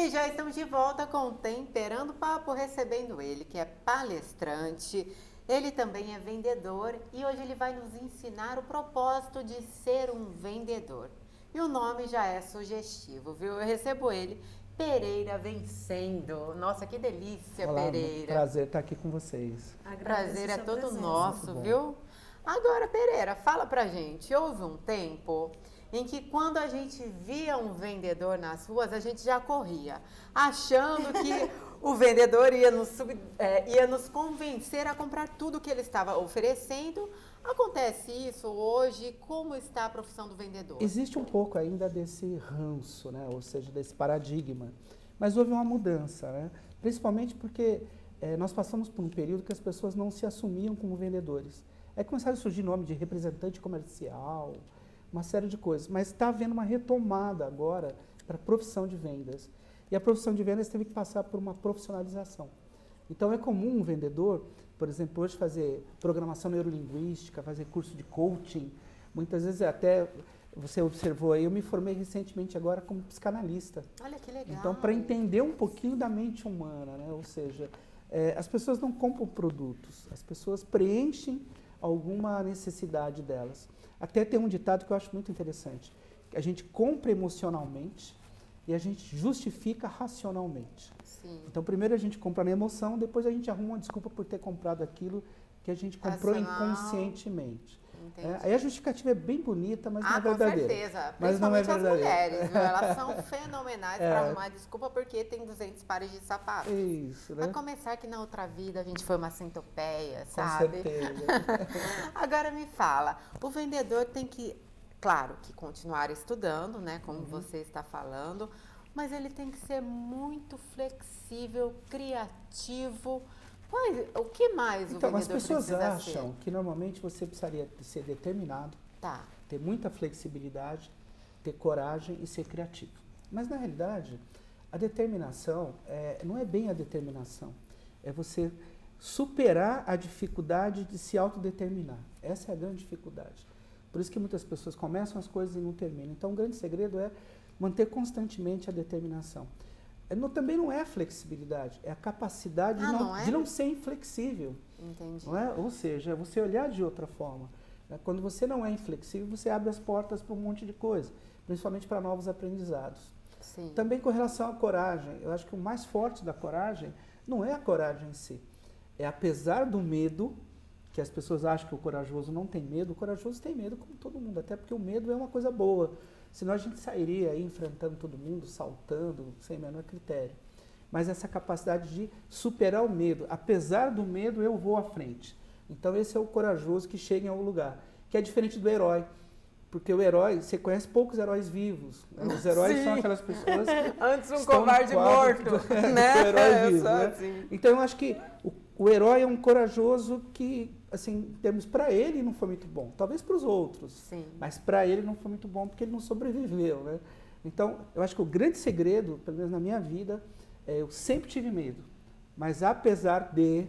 E já estamos de volta com o Temperando Papo, recebendo ele, que é palestrante, ele também é vendedor e hoje ele vai nos ensinar o propósito de ser um vendedor. E o nome já é sugestivo, viu? Eu recebo ele, Pereira Vencendo. Nossa, que delícia, Olá, Pereira. Prazer estar aqui com vocês. Prazer é todo nosso, Muito bom. viu? Agora, Pereira, fala pra gente, houve um tempo em que quando a gente via um vendedor nas ruas, a gente já corria, achando que o vendedor ia nos convencer a comprar tudo que ele estava oferecendo. Acontece isso hoje? Como está a profissão do vendedor? Existe um pouco ainda desse ranço, né? Ou seja, desse paradigma. Mas houve uma mudança, né? Principalmente porque nós passamos por um período que as pessoas não se assumiam como vendedores. Aí começaram a surgir nome de representante comercial, uma série de coisas. Mas está havendo uma retomada agora para a profissão de vendas. E a profissão de vendas teve que passar por uma profissionalização. Então é comum um vendedor, por exemplo, hoje fazer programação neurolinguística, fazer curso de coaching. Muitas vezes até, você observou aí, eu me formei recentemente agora como psicanalista. Olha que legal. Então, para entender um pouquinho da mente humana, né? Ou seja, as pessoas não compram produtos, as pessoas preenchem alguma necessidade delas. Até tem um ditado que eu acho muito interessante, que a gente compra emocionalmente e a gente justifica racionalmente. Sim. Então, primeiro a gente compra na emoção, depois a gente arruma uma desculpa por ter comprado aquilo que a gente comprou inconscientemente. Aí a justificativa é bem bonita, mas não é verdadeira. Com certeza. Mas não é Principalmente verdadeira. as mulheres, viu? Elas são fenomenais para arrumar desculpa porque tem 200 pares de sapatos. Isso, né? Vai começar que na outra vida a gente foi uma centopeia, Com sabe? certeza. Agora me fala, o vendedor tem que, claro, que continuar estudando, né? Como você está falando, mas ele tem que ser muito flexível, criativo. Pois, o que mais o Então, as vendedor pessoas precisa acham que normalmente você precisaria ser determinado, Tá. ter muita flexibilidade, ter coragem e ser criativo. Mas, na realidade, a determinação não é bem a determinação. É você superar a dificuldade de se autodeterminar. Essa é a grande dificuldade. Por isso que muitas pessoas começam as coisas e não terminam. Então, o grande segredo é manter constantemente a determinação. Também não é a flexibilidade, é a capacidade de não ser inflexível. Entendi. Não é? Ou seja, é você olhar de outra forma. Quando você não é inflexível, você abre as portas para um monte de coisa, principalmente para novos aprendizados. Sim. Também com relação à coragem, eu acho que o mais forte da coragem não é a coragem em si, é apesar do medo, que as pessoas acham que o corajoso não tem medo, o corajoso tem medo como todo mundo, até porque o medo é uma coisa boa. Senão a gente sairia aí enfrentando todo mundo, saltando, sem o menor critério. Mas essa capacidade de superar o medo. Apesar do medo, eu vou à frente. Então esse é o corajoso que chega em algum lugar. Que é diferente do herói. Porque o herói, você conhece poucos heróis vivos. Né? Os heróis são aquelas pessoas... Antes um covarde morto, né? Do herói vivo, né? Assim. Então eu acho que o herói é um corajoso que, assim, em termos para ele não foi muito bom. Talvez para os outros. Sim. Mas para ele não foi muito bom porque ele não sobreviveu, né? Então, eu acho que o grande segredo, pelo menos na minha vida, eu sempre tive medo. Mas apesar de,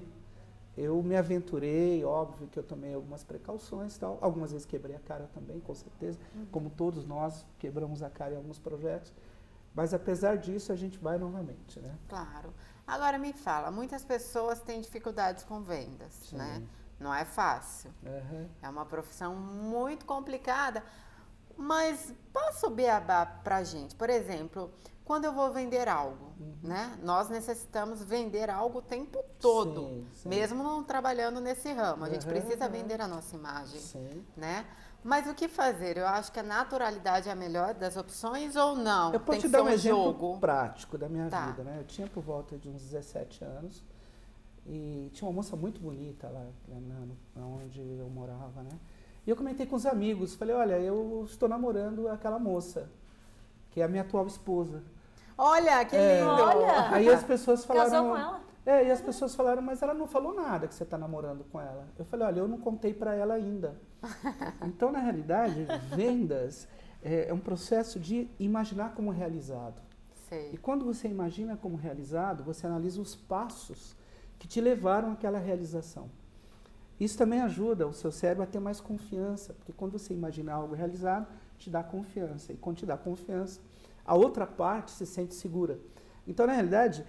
eu me aventurei, óbvio que eu tomei algumas precauções e tal. Algumas vezes quebrei a cara também, com certeza. Como todos nós quebramos a cara em alguns projetos. Mas apesar disso, a gente vai novamente, né? Claro. Agora me fala, muitas pessoas têm dificuldades com vendas, Sim. né? Não é fácil. Uhum. É uma profissão muito complicada. Mas passa o beabá pra gente. Por exemplo, quando eu vou vender algo, né? Nós necessitamos vender algo o tempo todo, Sim. mesmo não trabalhando nesse ramo. A gente precisa vender a nossa imagem, Sim. né? Mas o que fazer? Eu acho que a naturalidade é a melhor das opções ou não? Eu posso Tem te que dar ser um exemplo jogo. prático da minha Tá. vida, né? Eu tinha por volta de uns 17 anos e tinha uma moça muito bonita lá onde eu morava, né? E eu comentei com os amigos, falei, olha, eu estou namorando aquela moça, que é a minha atual esposa. Olha, que lindo! Olha! Aí as pessoas falaram... Casou com ela? E as pessoas falaram, mas ela não falou nada que você está namorando com ela. Eu falei, olha, eu não contei para ela ainda. Então, na realidade, vendas é um processo de imaginar como realizado. Sei. E quando você imagina como realizado, você analisa os passos que te levaram àquela realização. Isso também ajuda o seu cérebro a ter mais confiança, porque quando você imagina algo realizado, te dá confiança. E quando te dá confiança, a outra parte se sente segura. Então, na realidade,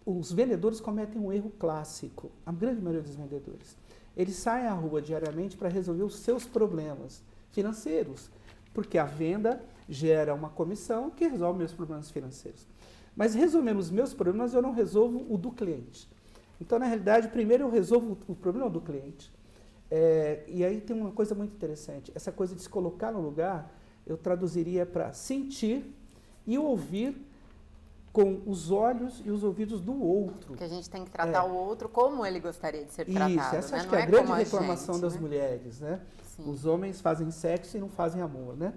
os vendedores cometem um erro clássico, a grande maioria dos vendedores. Eles saem à rua diariamente para resolver os seus problemas financeiros, porque a venda gera uma comissão que resolve meus problemas financeiros. Mas resolvendo os meus problemas, eu não resolvo o do cliente. Então, na realidade, primeiro eu resolvo o problema do cliente. E aí tem uma coisa muito interessante. Essa coisa de se colocar no lugar, eu traduziria para sentir e ouvir com os olhos e os ouvidos do outro. Porque a gente tem que tratar o outro como ele gostaria de ser tratado. Isso, essa acho que é a grande reclamação das mulheres, né? Sim. Os homens fazem sexo e não fazem amor, né?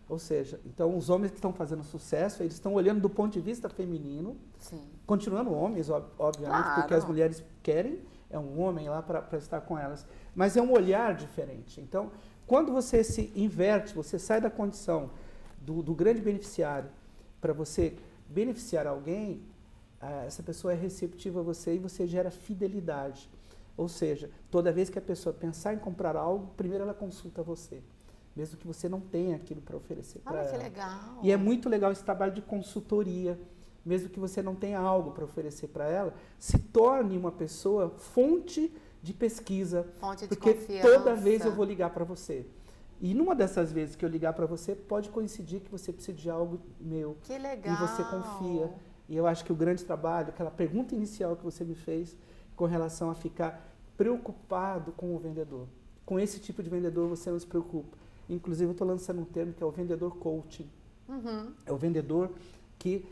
Ou seja, então os homens que estão fazendo sucesso, eles estão olhando do ponto de vista feminino, sim, continuando homens, obviamente, claro, porque as mulheres querem, é um homem lá para estar com elas, mas é um olhar diferente. Então, quando você se inverte, você sai da condição do grande beneficiário para você beneficiar alguém, essa pessoa é receptiva a você e você gera fidelidade. Ou seja, toda vez que a pessoa pensar em comprar algo, primeiro ela consulta você, mesmo que você não tenha aquilo para oferecer para ela. Olha que legal! E é muito legal esse trabalho de consultoria, mesmo que você não tenha algo para oferecer para ela, se torne uma pessoa fonte de pesquisa, fonte de porque confiança. Toda vez eu vou ligar para você. E numa dessas vezes que eu ligar para você, pode coincidir que você precisa de algo meu. Que legal! E você confia. E eu acho que o grande trabalho, aquela pergunta inicial que você me fez, com relação a ficar preocupado com o vendedor. Com esse tipo de vendedor você não se preocupa. Inclusive eu estou lançando um termo que é o vendedor coaching. Uhum. É o vendedor que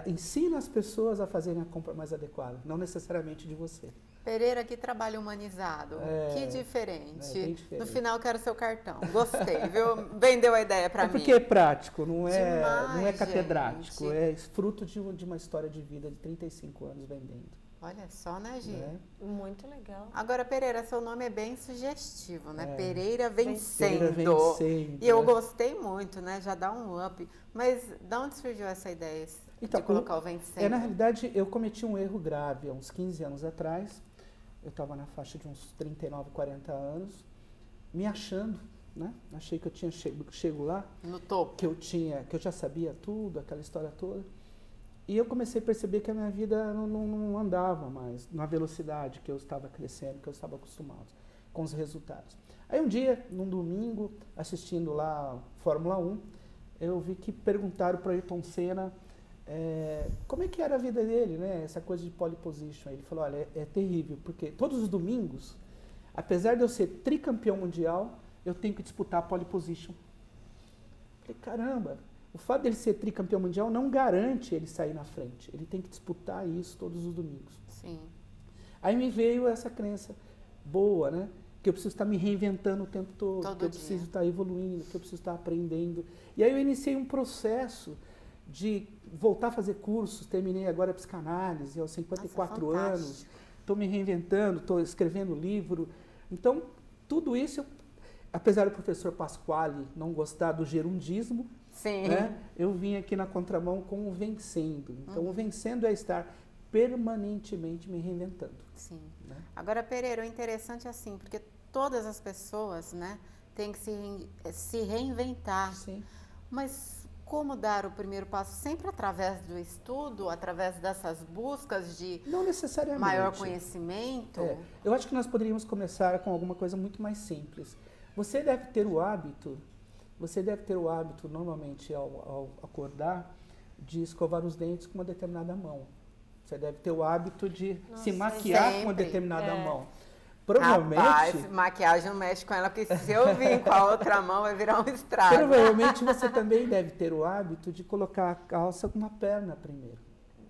ensina as pessoas a fazerem a compra mais adequada, não necessariamente de você. Pereira, que trabalho humanizado. Que diferente. Bem diferente. No final, quero seu cartão. Gostei, viu? Vendeu a ideia para mim. Porque é prático, não é, Demais, não é catedrático. gente. É fruto de uma história de vida de 35 anos vendendo. Olha só, né, Gi? Muito legal. Agora, Pereira, seu nome é bem sugestivo, né? Pereira Vencendo. Pereira Vencendo. E eu gostei muito, né? Já dá um up. Mas de onde surgiu essa ideia de colocar o Vencendo? Na realidade, eu cometi um erro grave há uns 15 anos atrás. Eu estava na faixa de uns 39, 40 anos, me achando, né? Achei que eu tinha chego lá. No topo. Que eu já sabia tudo, aquela história toda. E eu comecei a perceber que a minha vida não andava mais na velocidade que eu estava crescendo, que eu estava acostumado com os resultados. Aí um dia, num domingo, assistindo lá Fórmula 1, eu vi que perguntaram para o Ayrton Senna como é que era a vida dele, né? Essa coisa de pole position. Ele falou, olha, é terrível, porque todos os domingos, apesar de eu ser tricampeão mundial, eu tenho que disputar a pole position. Falei, caramba, o fato dele ser tricampeão mundial não garante ele sair na frente. Ele tem que disputar isso todos os domingos. Sim. Aí me veio essa crença boa, né? Que eu preciso estar me reinventando o tempo todo, que eu preciso estar evoluindo, que eu preciso estar aprendendo. E aí eu iniciei um processo de voltar a fazer cursos, terminei agora a psicanálise aos 54 anos, estou me reinventando, estou escrevendo livro. Então, tudo isso, apesar do professor Pasquale não gostar do gerundismo, né, eu vim aqui na contramão com o Vencendo. Então, o Vencendo é estar permanentemente me reinventando. Sim. Né? Agora, Pereira, o interessante é assim, porque todas as pessoas, né, têm que se reinventar. Sim. Mas como dar o primeiro passo? Sempre através do estudo, através dessas buscas de não necessariamente maior conhecimento? Eu acho que nós poderíamos começar com alguma coisa muito mais simples. Você deve ter o hábito normalmente ao acordar, de escovar os dentes com uma determinada mão. Você deve ter o hábito de se maquiar com uma determinada mão. Provavelmente. Rapaz, maquiagem não mexe com ela, porque se eu vir com a outra mão vai virar um estrago. Provavelmente você também deve ter o hábito de colocar a calça com uma perna primeiro.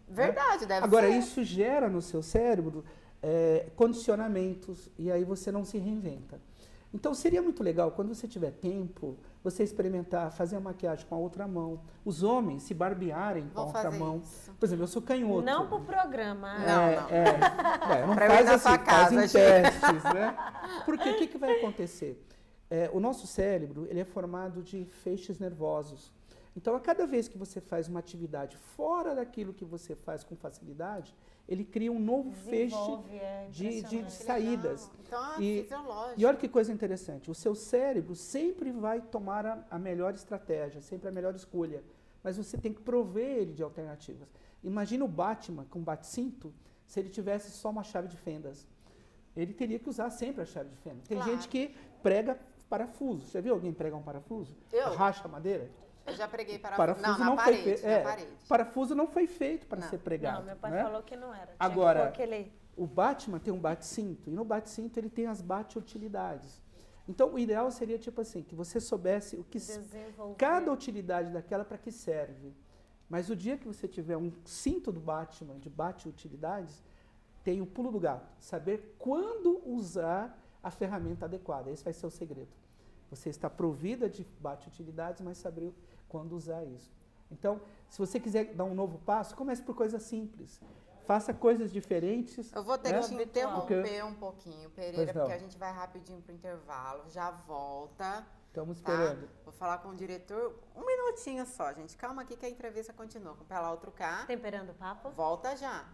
Verdade, né? deve Agora, ser. isso gera no seu cérebro condicionamentos e aí você não se reinventa. Então, seria muito legal, quando você tiver tempo, você experimentar fazer a maquiagem com a outra mão. Os homens se barbearem com a outra mão. Isso. Por exemplo, eu sou canhoto. Não pro programa. Não pra faz ir na assim, sua casa, faz em testes, né? Porque o que vai acontecer? O nosso cérebro, ele é formado de feixes nervosos. Então, a cada vez que você faz uma atividade fora daquilo que você faz com facilidade, ele cria um novo feixe de saídas. Então, é fisiológico. E olha que coisa interessante, o seu cérebro sempre vai tomar a melhor estratégia, sempre a melhor escolha mas você tem que prover ele de alternativas. Imagina o Batman com bate-cinto, se ele tivesse só uma chave de fendas. Ele teria que usar sempre a chave de fenda. Tem Claro. gente que prega parafuso. Já viu alguém pregar um parafuso? Eu? Racha a madeira? Eu já preguei Parafuso não, na não parede, foi feito. na parede. Parafuso não foi feito para Não. ser pregado. Não, meu pai né? falou que não era. Tinha Agora, que pôr aquele... o Batman tem um bate-cinto, e no bate-cinto ele tem as bate-utilidades. Então, o ideal seria, tipo assim, que você soubesse o que Desenvolver. cada utilidade daquela para que serve. Mas o dia que você tiver um cinto do Batman, de bate-utilidades, tem o pulo do gato. Saber quando usar a ferramenta adequada. Esse vai ser o segredo. Você está provida de bate-utilidades, mas saber quando usar isso. Então, se você quiser dar um novo passo, comece por coisas simples. Faça coisas diferentes. Eu vou ter né? que te interromper Porque- um pouquinho, Pois Pereira, não. porque a gente vai rapidinho pro intervalo, já volta. Estamos Tá? esperando. Vou falar com o diretor um minutinho só, gente. Calma aqui que a entrevista continua. Com Pela Outro K. Temperando o papo. Volta já.